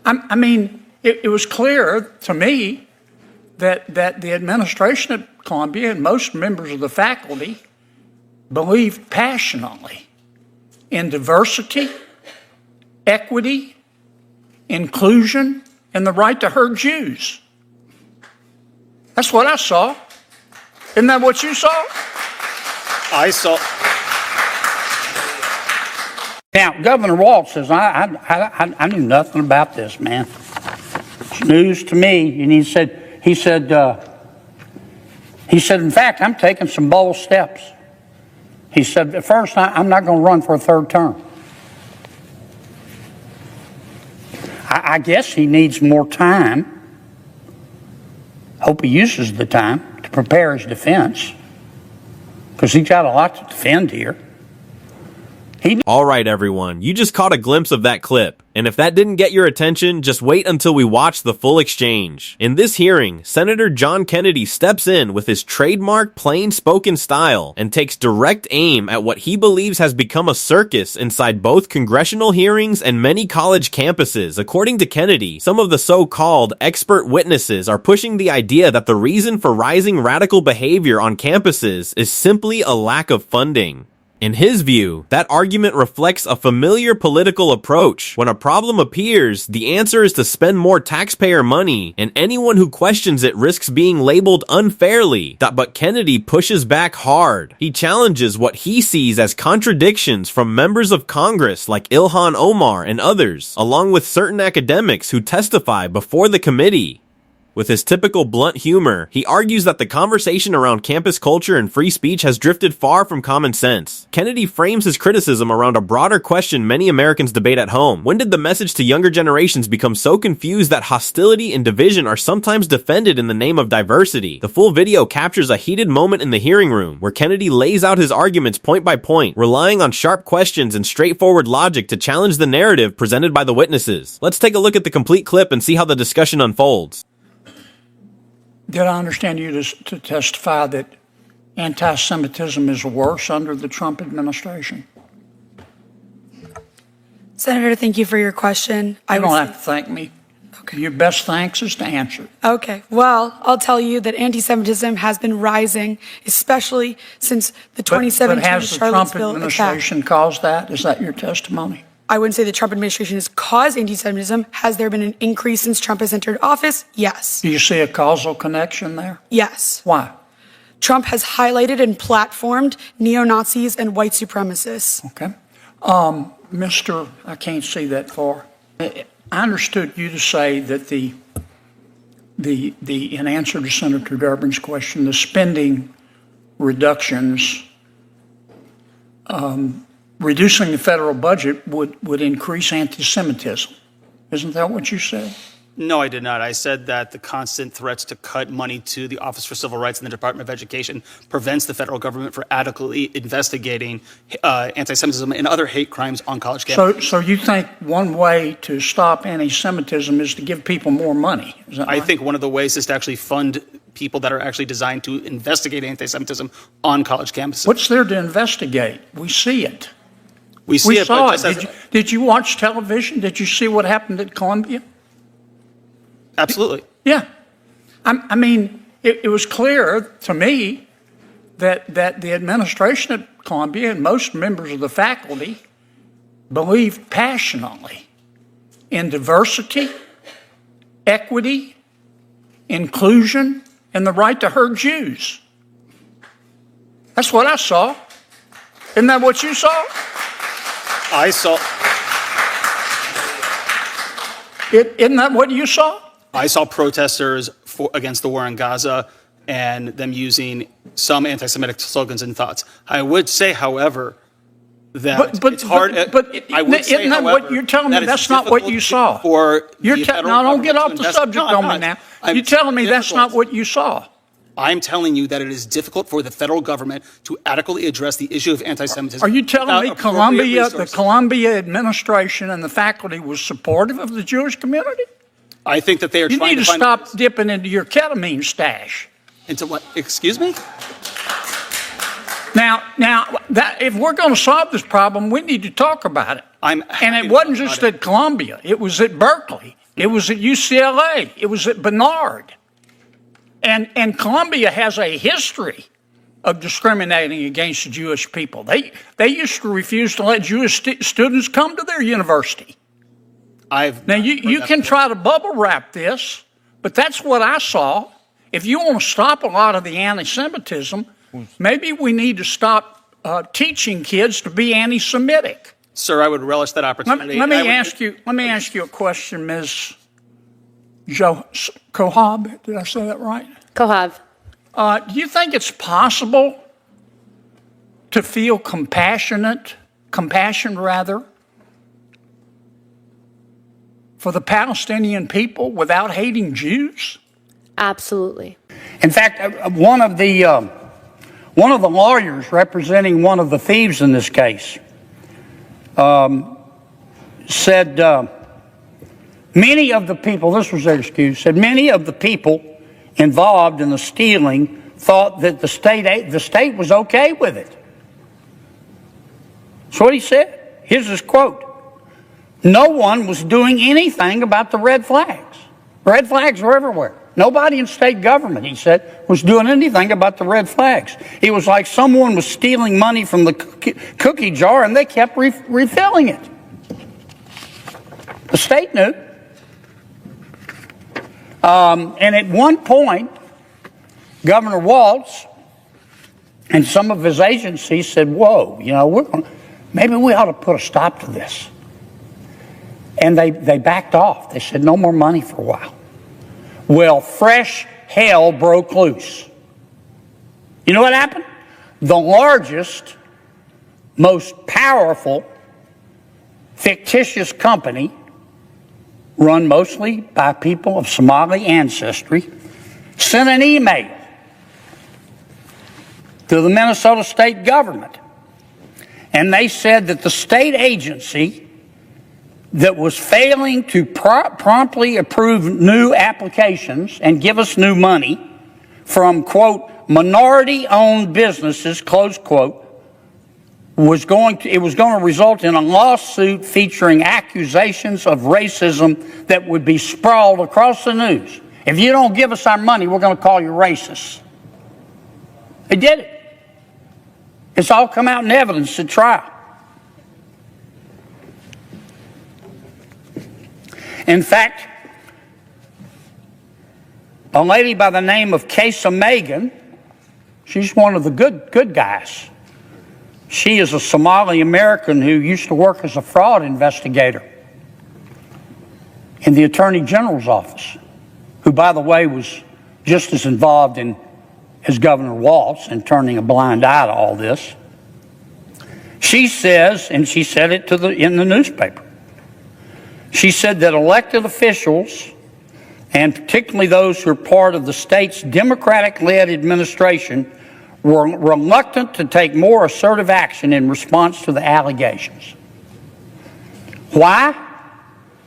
I mean, it was clear to me that the administration at Columbia and most members of the faculty believe passionately in diversity, equity, inclusion, and the right to hurt Jews. That's what I saw. Isn't that what you saw? I saw. Now, Governor Walz says, I knew nothing about this, man. It's news to me. And he said, in fact, I'm taking some bold steps. He said, at first, I'm not going to run for a third term. I guess he needs more time. Hope he uses the time to prepare his defense, because he's got a lot to defend here. All right, everyone, you just caught a glimpse of that clip. And if that didn't get your attention, just wait until we watch the full exchange. In this hearing, Senator John Kennedy steps in with his trademark plain-spoken style and takes direct aim at what he believes has become a circus inside both congressional hearings and many college campuses. According to Kennedy, some of the so-called expert witnesses are pushing the idea that the reason for rising radical behavior on campuses is simply a lack of funding. In his view, that argument reflects a familiar political approach. When a problem appears, the answer is to spend more taxpayer money, and anyone who questions it risks being labeled unfairly. But Kennedy pushes back hard. He challenges what he sees as contradictions from members of Congress like Ilhan Omar and others, along with certain academics who testify before the committee. With his typical blunt humor, he argues that the conversation around campus culture and free speech has drifted far from common sense. Kennedy frames his criticism around a broader question many Americans debate at home. When did the message to younger generations become so confused that hostility and division are sometimes defended in the name of diversity? The full video captures a heated moment in the hearing room, where Kennedy lays out his arguments point by point, relying on sharp questions and straightforward logic to challenge the narrative presented by the witnesses. Let's take a look at the complete clip and see how the discussion unfolds. Did I understand you to testify that anti-Semitism is worse under the Trump administration? Senator, thank you for your question. You don't have to thank me. Okay. Your best thanks is to answer. Okay. Well, I'll tell you that anti-Semitism has been rising, especially since the 2017 but has the Trump administration caused that? Is that your testimony? I wouldn't say the Trump administration has caused anti-Semitism. Has there been an increase since Trump has entered office? Yes. Do you see a causal connection there? Yes. Why? Trump has highlighted and platformed neo-Nazis and white supremacists. Okay. I can't see that far. I understood you to say that in answer to Senator Durbin's question, the spending reductions, reducing the federal budget would increase anti-Semitism. Isn't that what you said? No, I did not. I said that the constant threats to cut money to the Office for Civil Rights and the Department of Education prevents the federal government from adequately investigating anti-Semitism and other hate crimes on college campuses. So you think one way to stop anti-Semitism is to give people more money? Is that right? I think one of the ways is to actually fund people that are actually designed to investigate anti-Semitism on college campuses. What's there to investigate? We see it. We saw it. Did you watch television? Did you see what happened at Columbia? Absolutely. Yeah. I mean, it was clear to me that the administration at Columbia and most members of the faculty believe passionately in diversity, equity, inclusion, and the right to hurt Jews. That's what I saw. Isn't that what you saw? I saw. Isn't that what you saw? I saw protesters against the war in Gaza and them using some anti-Semitic slogans and thoughts. I would say, however, that it's hard. I would say, isn't that however, what you're telling me? That's not what you saw. Now, don't get off the subject on me now. You're telling me that's not what you saw. I'm telling you that it is difficult for the federal government to adequately address the issue of anti-Semitism. Are you telling me the Columbia administration and the faculty was supportive of the Jewish community? I think that they are trying to find... You need to stop dipping into your ketamine stash. Into what? Excuse me? Now, that if we're going to solve this problem, we need to talk about it. I'm And happy it to wasn't talk just about at Columbia. It was at Berkeley. It was at UCLA. It was at Barnard. And Columbia has a history of discriminating against the Jewish people. They used to refuse to let Jewish students come to their university. Now, you can try to bubble wrap this, but that's what I saw. If you want to stop a lot of the anti-Semitism, maybe we need to stop teaching kids to be anti-Semitic. Sir, I would relish that opportunity. Let me ask you a question, Ms. Kohab. Did I say that right? Kohav. Do you think it's possible to feel compassion for the Palestinian people without hating Jews? Absolutely. In fact, one of the lawyers representing one of the thieves in this case said many of the people, this was their excuse, said many of the people involved in the stealing thought that the state was okay with it. That's what he said. Here's his quote. No one was doing anything about the red flags. Red flags were everywhere. Nobody in state government, he said, was doing anything about the red flags. It was like someone was stealing money from the cookie jar and they kept refilling it. The state knew. And at one point, Governor Walz and some of his agencies said, whoa, maybe we ought to put a stop to this. And they backed off. They said no more money for a while. Well, fresh hell broke loose. You know what happened? The largest, most powerful, fictitious company, run mostly by people of Somali ancestry, sent an email to the Minnesota state government. And they said that the state agency that was failing to promptly approve new applications and give us new money from, quote, minority-owned businesses, close quote, was going to result in a lawsuit featuring accusations of racism that would be sprawled across the news. If you don't give us our money, we're going to call you racist. They did it. It's all come out in evidence at trial. In fact, a lady by the name of Kesa Megan, she's one of the good guys. She is a Somali American who used to work as a fraud investigator in the Attorney General's office, who, by the way, was just as involved as Governor Walz in turning a blind eye to all this. She says, and she said it in the newspaper, she said that elected officials, and particularly those who are part of the state's Democratic-led administration, were reluctant to take more assertive action in response to the allegations. Why?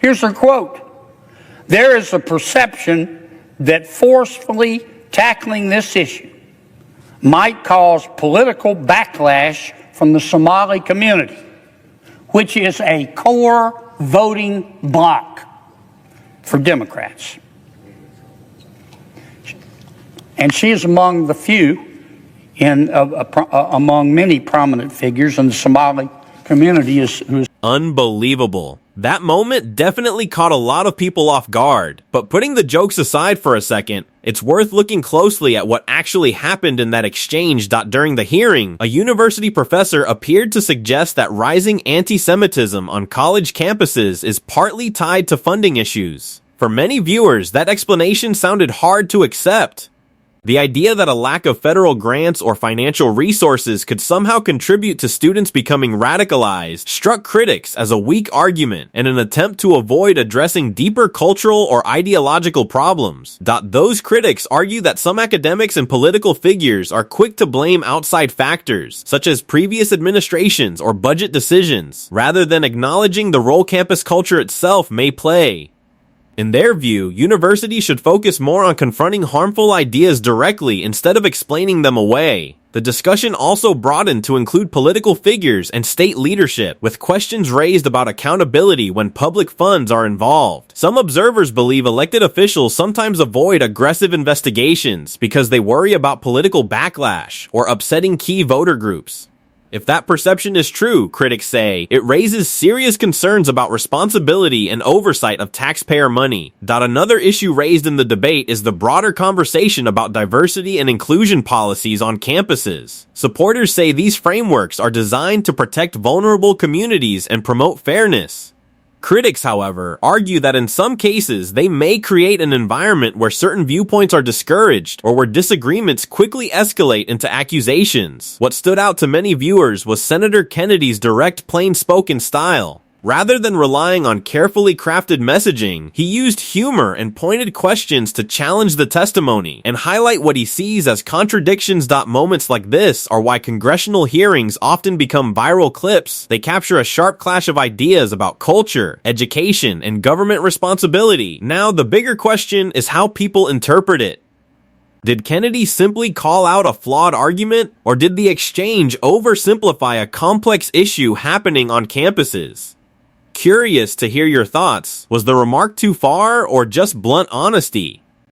Here's her quote. There is a perception that forcefully tackling this issue might cause political backlash from the Somali community, which is a core voting bloc for Democrats. And she is among the few among many prominent figures in the Somali community who's Unbelievable. That moment definitely caught a lot of people off guard. But putting the jokes aside for a second, it's worth looking closely at what actually happened in that exchange. During the hearing, a university professor appeared to suggest that rising anti-Semitism on college campuses is partly tied to funding issues. For many viewers, that explanation sounded hard to accept. The idea that a lack of federal grants or financial resources could somehow contribute to students becoming radicalized struck critics as a weak argument and an attempt to avoid addressing deeper cultural or ideological problems. Those critics argue that some academics and political figures are quick to blame outside factors, such as previous administrations or budget decisions, rather than acknowledging the role campus culture itself may play. In their view, universities should focus more on confronting harmful ideas directly instead of explaining them away. The discussion also broadened to include political figures and state leadership, with questions raised about accountability when public funds are involved. Some observers believe elected officials sometimes avoid aggressive investigations because they worry about political backlash or upsetting key voter groups. If that perception is true, critics say, it raises serious concerns about responsibility and oversight of taxpayer money. Another issue raised in the debate is the broader conversation about diversity and inclusion policies on campuses. Supporters say these frameworks are designed to protect vulnerable communities and promote fairness. Critics, however, argue that in some cases they may create an environment where certain viewpoints are discouraged or where disagreements quickly escalate into accusations. What stood out to many viewers was Senator Kennedy's direct, plain-spoken style. Rather than relying on carefully crafted messaging, he used humor and pointed questions to challenge the testimony and highlight what he sees as contradictions. Moments like this are why congressional hearings often become viral clips. They capture a sharp clash of ideas about culture, education, and government responsibility. Now, the bigger question is how people interpret it. Did Kennedy simply call out a flawed argument, or did the exchange oversimplify a complex issue happening on campuses? Curious to hear your thoughts. Was the remark too far or just blunt honesty?